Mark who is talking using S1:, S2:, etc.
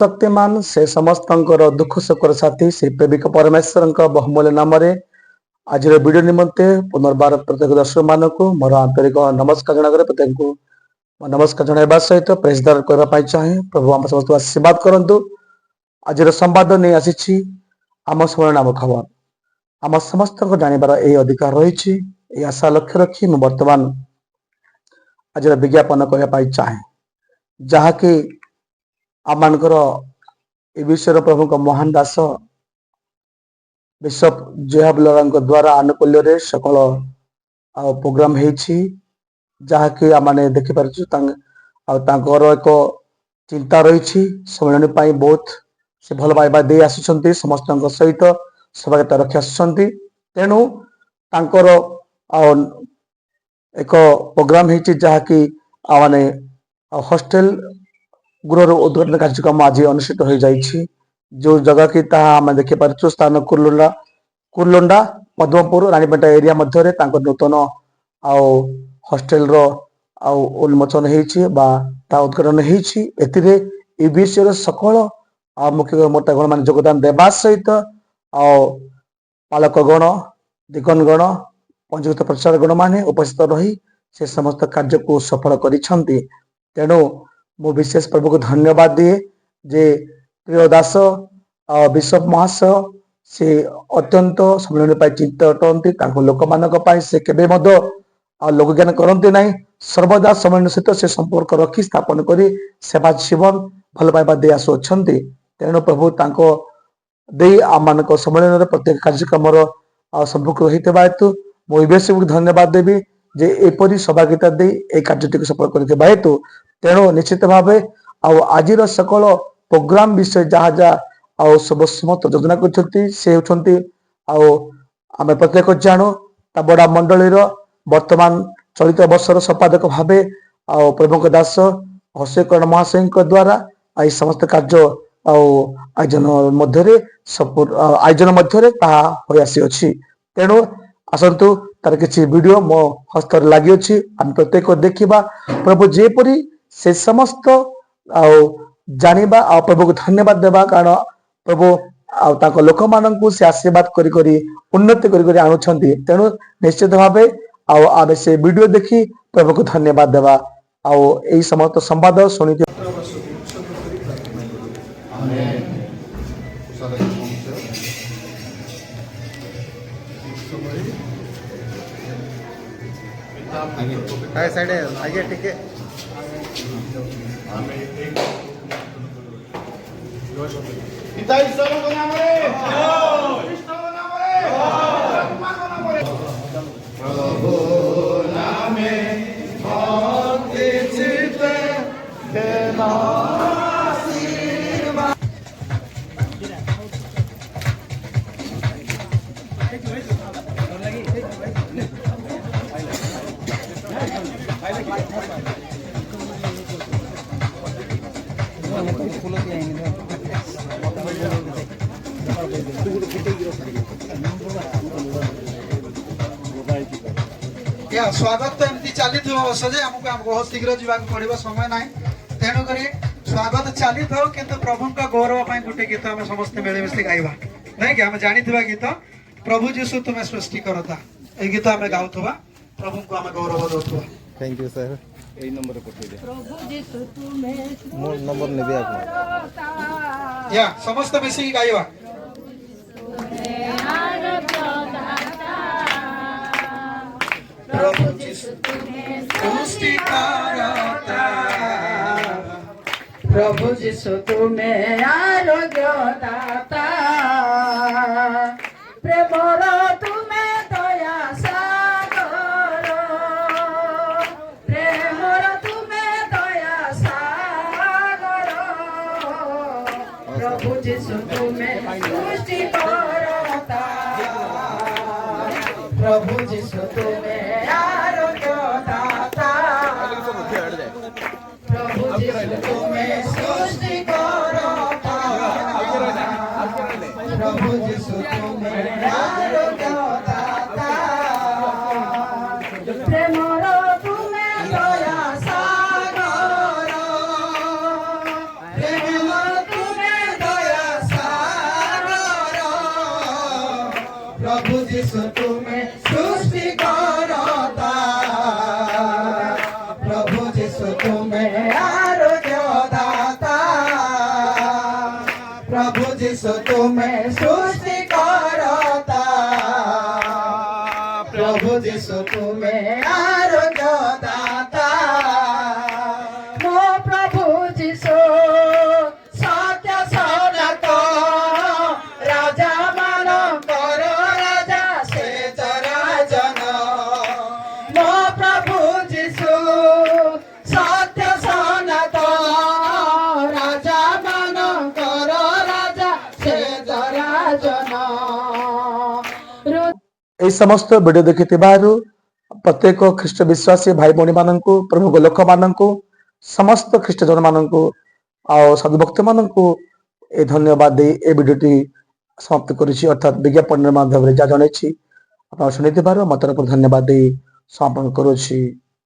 S1: शक्तिमान से समस्त दुख सुखर साथी श्री प्रेमिक परमेश्वर बहुमूल्य नाम आज वीडियो निमंते पुनर्बार प्रत्येक दर्शक मान को मोर आंतरिक नमस्कार जन प्रत्येक को नमस्कार जनवा सहित प्रेसदार करने चाहे प्रभु आम समस्त आशीर्वाद करूँ। आज संवाद नहीं आसी आम समय नाम खबर आम समस्त जानवर यही अधिकार रही आशा लक्ष्य रखी मैं बर्तमान आज विज्ञापन करने चाहे जहाँकि आम मानकर ए विषय प्रभु महान दास बिशप जयाबुल द्वारा आनुकूल्य सकल प्रोग्राम जहाँकि आम मैंने देखिपार एक चिंता रही सम्मेलन बहुत से भल पाइबा दे आसुंच समस्त सहित सभागता रखी आसुंच तेणु तांकर एक प्रोग्राम जहाँकि मैंने हॉस्टेल गृह उद्घाटन कार्यक्रम आज अनुष्ठित हो जाइए जो जगह की आम देखिपार स्थान कुरलोंडा पद्मपुर रानीपेटा एरिया मध्य नूतन हॉस्टेल उन्मोचन उद्घाटन होती सकल मुख्य मोटागण मान योगदान देवा सहित पालकगण दिगनगण पंजीकृत प्रचार गण मान उपस्थित रही से समस्त कार्य को सफल करिसेंती। तेणु मु विशेष प्रभु को धन्यवाद दिए जे प्रिय दास बिशप महाशय से अत्यंत सम्मेलन चिंतित अटंती लोक मान से केबे लोक ज्ञान करते ना सर्वदा सम्मेलन सहित से संपर्क रखी स्थापन कर सेवा जीवन भल पाइबा दे आसुंच। तेणु प्रभु आम मान सम्मेलन प्रत्येक कार्यक्रम सम्मुख रही हेतु मुझे धन्यवाद देवी जे एपरी सहभागिता दे ए कार्य सफल कर हेतु। तेणु निश्चित भाव आज सकल प्रोग्राम विषय जहाँ जहाँ सब समस्त योजना कर आम प्रत्येक जानू बड़ा मंडली वर्तमान चलित वर्षर संपादक भाव प्रभु दास हर्षकरण महाशय द्वारा आई समस्त कार्य आयोजन मध्य आसी। तेणु आसतु तार किसी वीडियो मो हस्त लगी अच्छी आम प्रत्येक देखा प्रभु जेपरी से समस्त जानिबा प्रभु को धन्यवाद देवा कारण प्रभु लोक मान से आशीर्वाद करी उन्नति करी आणुछंती। तेणु निश्चित भाव आम से वीडियो देखी प्रभु को धन्यवाद देवा यही समस्त संवाद शुणी
S2: साइड आगे ठीक है
S3: पिता ईश्वर के नाम रे कृष्ण के नाम रे भगवान के नाम रे प्रभु नामे भक्ति चित्ते देना स्वागत तो एमती चली थो बस जे हमको बहुत शीघ्र जावाक पड़ो समय ना तेणुक स्वागत चली था किंतु प्रभु का गौरव गोटे गीत आम समस्त मिलमिशी गाइबा नहीं कि आम जानी गीत प्रभु जीशु तुम्हें सृष्टि करता ये गीत आम गाउवा प्रभु को आम गौरव दौथुवा।
S2: थैंक यू सर यही नंबर मोर नंबर ने
S3: या समस्त मिसिकी गाइबा प्रभु जीशु सृष्टि करता
S4: प्रभु जीशु तुम्हें आरोग्य दाता प्रेमर तुम्हें दया सागर प्रेमर तुम्हें दया सागर प्रभु जीशु तुम्हें सृष्टि करता प्रभु जीशु तुम्हें आरोग्य दाता प्रभु जीशु तुम्हें सृष्टि करता प्रभु जीशु तुम्हें आरोग्य दाता प्रेमर तुम्हें दया सागर प्रेमर तुम्हें
S3: प्रभु यीशु तुम्हें सृष्टि करता प्रभु यीशु तुम्हें आरोग्य दाता प्रभु यीशु तुम्हें सृष्टि करता प्रभु यीशु तुम्हें आरोग्य दाता
S4: ମୋ ପ୍ରଭୁ ଯୀଶୁ
S3: सत्य सनातन राजा ମାନଙ୍କର ରାଜା ସେ ଚରାଚର ମୋ ପ୍ରଭୁ ଯୀଶୁ ସତ୍ୟ ସନାତନ ରାଜା ମାନଙ୍କର ରାଜା ସେ ଚରାଚର
S1: এই সমস্ত ভিডিও ଦେଖିଥିବାରୁ ପ୍ରତ୍ୟେକ ଖ୍ରୀଷ୍ଟ ବିଶ୍ୱାସୀ ଭାଇ ଭଉଣୀ ମାନଙ୍କୁ ପ୍ରଭୁଙ୍କ ଲୋକମାନଙ୍କୁ ସମସ୍ତ ଖ୍ରୀଷ୍ଟଜନ ମାନଙ୍କୁ ଆଉ ସାଧୁଭକ୍ତ ମାନଙ୍କୁ ଏ ଧନ୍ୟବାଦ ଦେଇ ଏ ଭିଡିଓଟି ସମାପ୍ତ କରୁଛି ଅର୍ଥାତ୍ ବିଜ୍ଞାପନ ମାଧ୍ୟମରେ ଯାହା ଜଣେଇଛି ଆପଣ ଶୁଣିଥିବାରୁ ମୋ ତରଫରୁ ଧନ୍ୟବାଦ ଦେଇ ସମାପନ କରୁଛି।